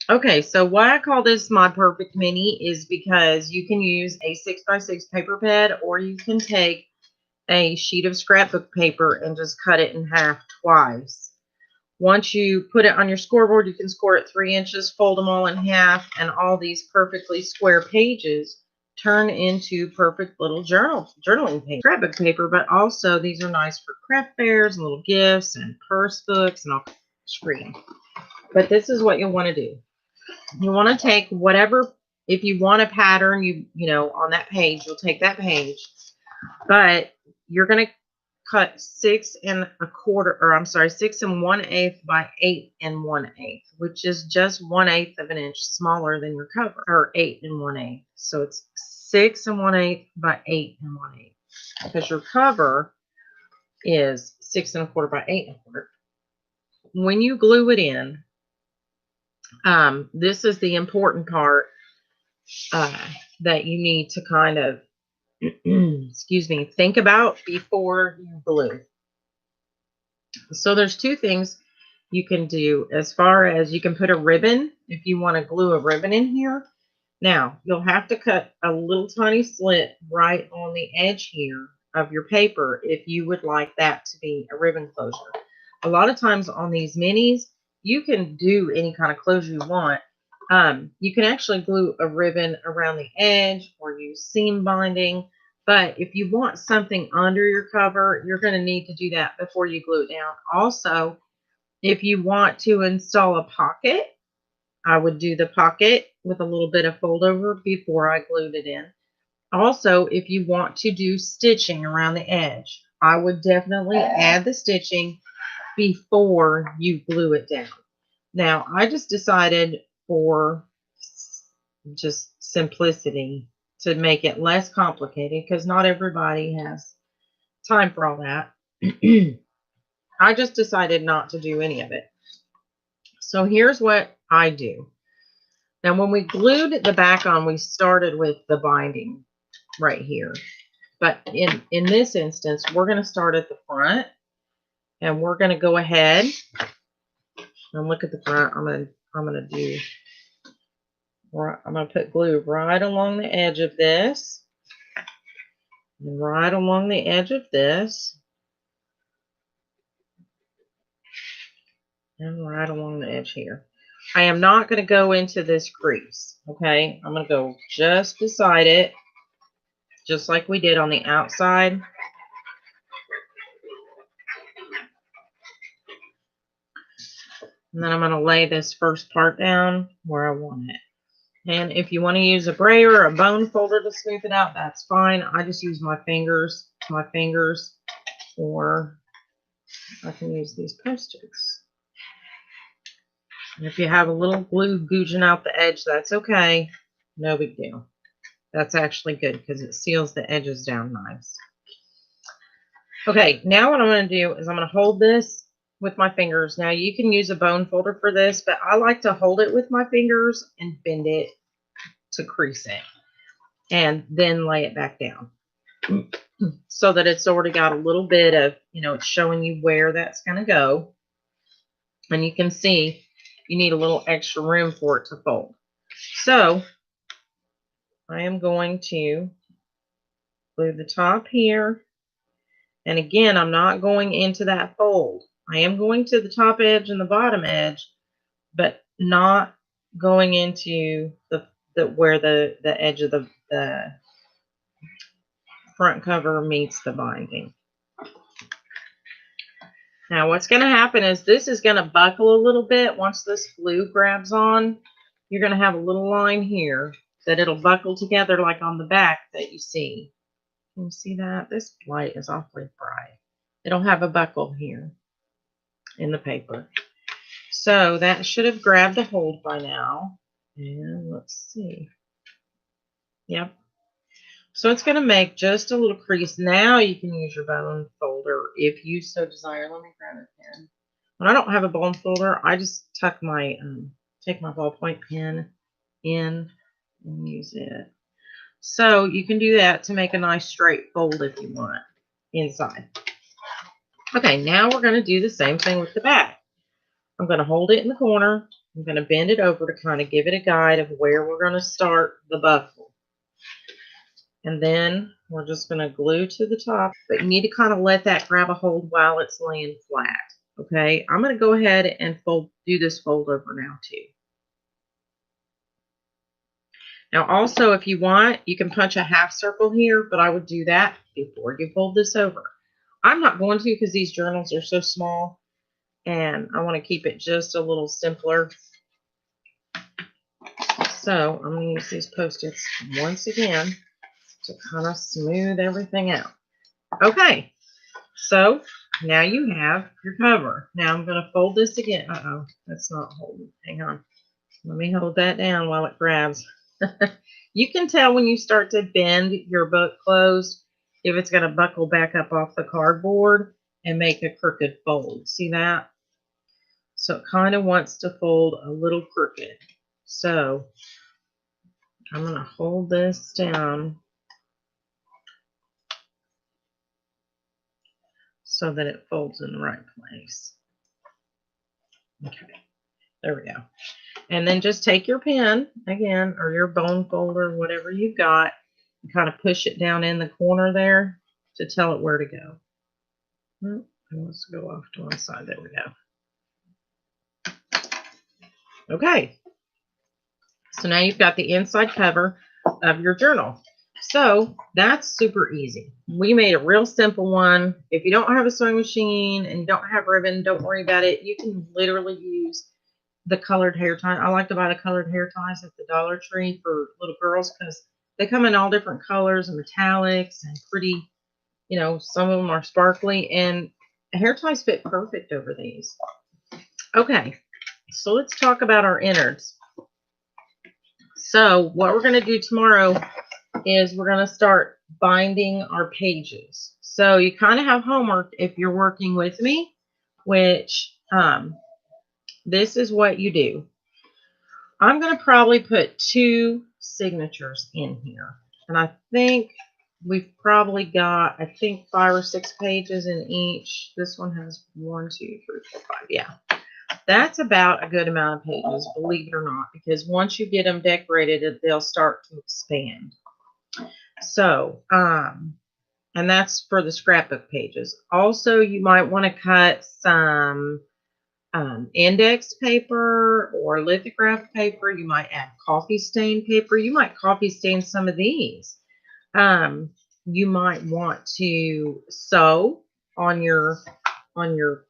Okay, so why I call this my perfect mini is because you can use a 6x6 paper pad, or you can take a sheet of scrapbook paper and just cut it in half twice. Once you put it on your scoreboard, you can score it 3 inches, fold them all in half, and all these perfectly square pages turn into perfect little journaling paper, scrapbook paper. But also these are nice for craft fairs and little gifts and purse books and all screen. But this is what you'll want to do. You want to take whatever, if you want a pattern, you know, on that page, you'll take that page, but you're going to cut 6 1/4, or I'm sorry, 6 1/8 by 8 1/8, which is just 1/8 of an inch smaller than your cover, or 8 1/8. So it's 6 1/8 by 8 1/8, because your cover is 6 1/4 by 8 1/4. When you glue it in, this is the important part that you need to kind of excuse me, think about before you glue. So there's two things you can do, as far as you can put a ribbon if you want to glue a ribbon in here. Now you'll have to cut a little tiny slit right on the edge here of your paper if you would like that to be a ribbon closure. A lot of times on these minis, you can do any kind of closure you want. You can actually glue a ribbon around the edge or use seam binding. But if you want something under your cover, you're going to need to do that before you glue it down. Also, if you want to install a pocket, I would do the pocket with a little bit of fold over before I glued it in. Also, if you want to do stitching around the edge, I would definitely add the stitching before you glue it down. Now, I just decided, for just simplicity, to make it less complicated, because not everybody has time for all that. I just decided not to do any of it. So here's what I do. Now, when we glued the back on, we started with the binding right here. But in this instance, we're going to start at the front, and we're going to go ahead and look at the front. I'm going to put glue right along the edge of this, and right along the edge of this, and right along the edge here. I am not going to go into this crease, okay? I'm going to go just beside it, just like we did on the outside. And then I'm going to lay this first part down where I want it. And if you want to use a brayer or a bone folder to smooth it out, that's fine. I just use my fingers, or I can use these Post-its. And if you have a little glue gouging out the edge, that's okay. No big deal. That's actually good because it seals the edges down nice. Okay, now what I'm going to do is I'm going to hold this with my fingers. Now you can use a bone folder for this, but I like to hold it with my fingers and bend it to crease it, and then lay it back down so that it's already got a little bit of, it's showing you where that's going to go. And you can see you need a little extra room for it to fold. So I am going to glue the top here. And again, I'm not going into that fold. I am going to the top edge and the bottom edge, but not going into the where the edge of the front cover meets the binding. Now what's going to happen is this is going to buckle a little bit. Once this glue grabs on, you're going to have a little line here that it'll buckle together like on the back that you see. Can you see that? This light is awfully bright. It'll have a buckle here in the paper. So that should have grabbed a hold by now. And let's see. Yep. So it's going to make just a little crease. Now you can use your bone folder if you so desire. Let me grab a pen. When I don't have a bone folder, I just tuck my, take my ballpoint pen in and use it. So you can do that to make a nice straight fold if you want inside. Okay, now we're going to do the same thing with the back. I'm going to hold it in the corner, I'm going to bend it over to kind of give it a guide of where we're going to start the buckle. And then we're just going to glue to the top, but you need to kind of let that grab a hold while it's laying flat. Okay, I'm going to go ahead and do this fold over now too. Now also, if you want, you can punch a half circle here, but I would do that before you fold this over. I'm not going to because these journals are so small and I want to keep it just a little simpler. So I'm going to use these Post-its once again to kind of smooth everything out. Okay, so now you have your cover. Now I'm going to fold this again. Uh-oh, that's not holding. Hang on. Let me hold that down while it grabs. You can tell when you start to bend your book closed if it's going to buckle back up off the cardboard and make a crooked fold. See that? So it kind of wants to fold a little crooked. So I'm going to hold this down so that it folds in the right place. Okay, there we go. And then just take your pen again, or your bone folder, whatever you've got, and kind of push it down in the corner there to tell it where to go. And let's go off to one side. There we go. Okay. So now you've got the inside cover of your journal. So that's super easy. We made a real simple one. If you don't have a sewing machine and you don't have ribbon, don't worry about it. You can literally use the colored hair tie. I like to buy the colored hair ties at the Dollar Tree for little girls because they come in all different colors and metallics and pretty, you know, some of them are sparkly, and hair ties fit perfect over these. Okay, so let's talk about our innards. So what we're going to do tomorrow is we're going to start binding our pages. So you kind of have homework if you're working with me, which this is what you do. I'm going to probably put 2 signatures in here. And I think we've probably got, 5 or 6 pages in each. This one has 1, 2, 3, 4, 5. Yeah. That's about a good amount of pages, believe it or not, because once you get them decorated, they'll start to expand. So, and that's for the scrapbook pages. Also, you might want to cut some index paper or lithograph paper. You might add coffee stain paper. You might coffee stain some of these. You might want to sew on your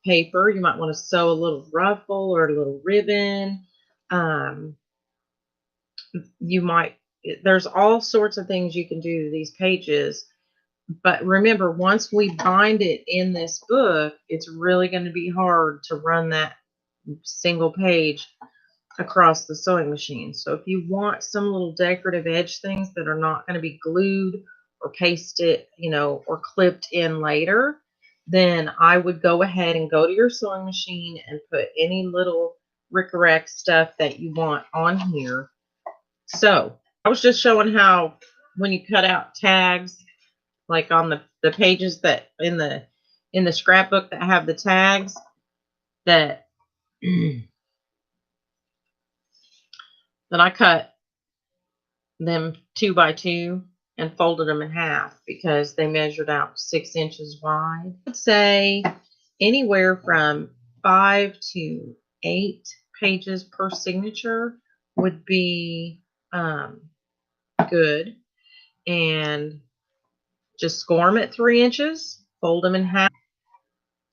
paper. You might want to sew a little ruffle or a little ribbon. You might, there's all sorts of things you can do to these pages. But remember, once we bind it in this book, it's really going to be hard to run that single page across the sewing machine. So if you want some little decorative edge things that are not going to be glued or pasted, you know, or clipped in later, then I would go ahead and go to your sewing machine and put any little Rick-a-Rack stuff that you want on here. So I was just showing how when you cut out tags, like on the pages that in the scrapbook that have the tags, that that I cut them 2 by 2 and folded them in half because they measured out 6 inches wide. I'd say anywhere from 5 to 8 pages per signature would be good. And just score them at 3 inches, fold them in half.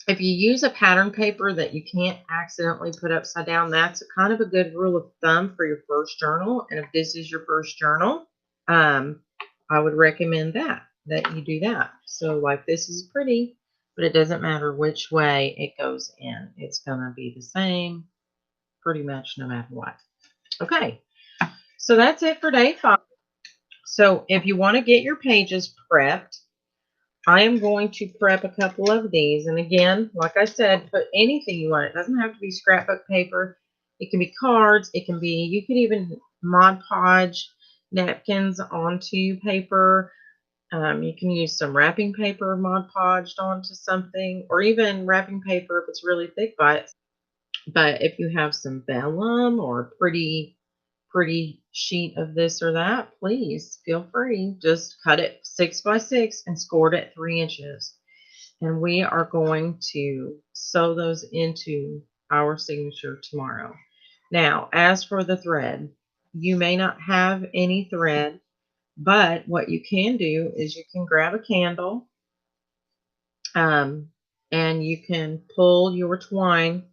If you use a pattern paper that you can't accidentally put upside down, that's kind of a good rule of thumb for your first journal. And if this is your first journal, I would recommend that you do that. So like this is pretty, but it doesn't matter which way it goes in. It's going to be the same pretty much no matter what. Okay, so that's it for day 5. So if you want to get your pages prepped, I am going to prep a couple of these. And again, like I said, put anything you want. It doesn't have to be scrapbook paper. It can be cards. It can be, you could even Mod Podge napkins onto paper. You can use some wrapping paper Mod Podged onto something, or even wrapping paper if it's really thick by it. But if you have some vellum or a pretty sheet of this or that, please feel free. Just cut it 6 by 6 and score it at 3 inches. And we are going to sew those into our signature tomorrow. Now, as for the thread, you may not have any thread, but what you can do is you can grab a candle, and you can pull your twine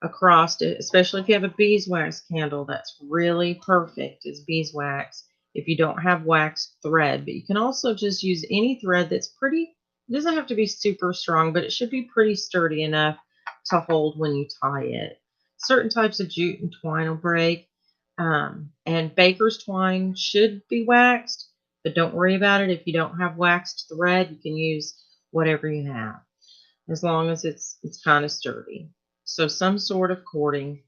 across it, especially if you have a beeswax candle. That's really perfect, is beeswax, if you don't have waxed thread. But you can also just use any thread that's pretty, it doesn't have to be super strong, but it should be pretty sturdy enough to hold when you tie it. Certain types of jute and twine will break, and baker's twine should be waxed, but don't worry about it. If you don't have waxed thread, you can use whatever you have, as long as it's kind of sturdy. So some sort of cording.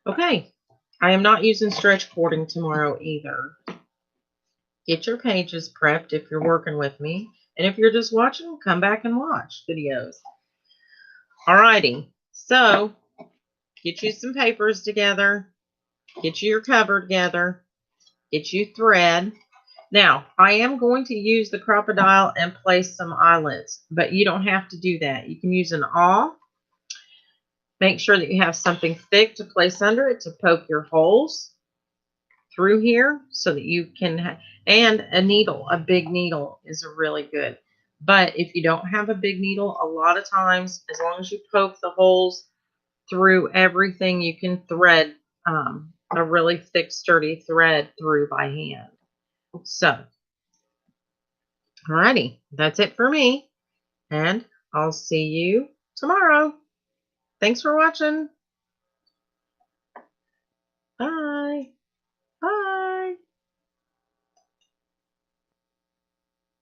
Okay, I am not using stretch cording tomorrow either. Get your pages prepped if you're working with me. And if you're just watching, come back and watch videos. Alrighty, so get you some papers together. Get you your cover together. Get you thread. Now, I am going to use the crocodile and place some eyelets, but you don't have to do that. You can use an awl. Make sure that you have something thick to place under it to poke your holes through here so that you can, and a needle, a big needle is really good. But if you don't have a big needle, a lot of times, as long as you poke the holes through everything, you can thread a really thick, sturdy thread through by hand. So, alrighty, that's it for me, and I'll see you tomorrow. Thanks for watching.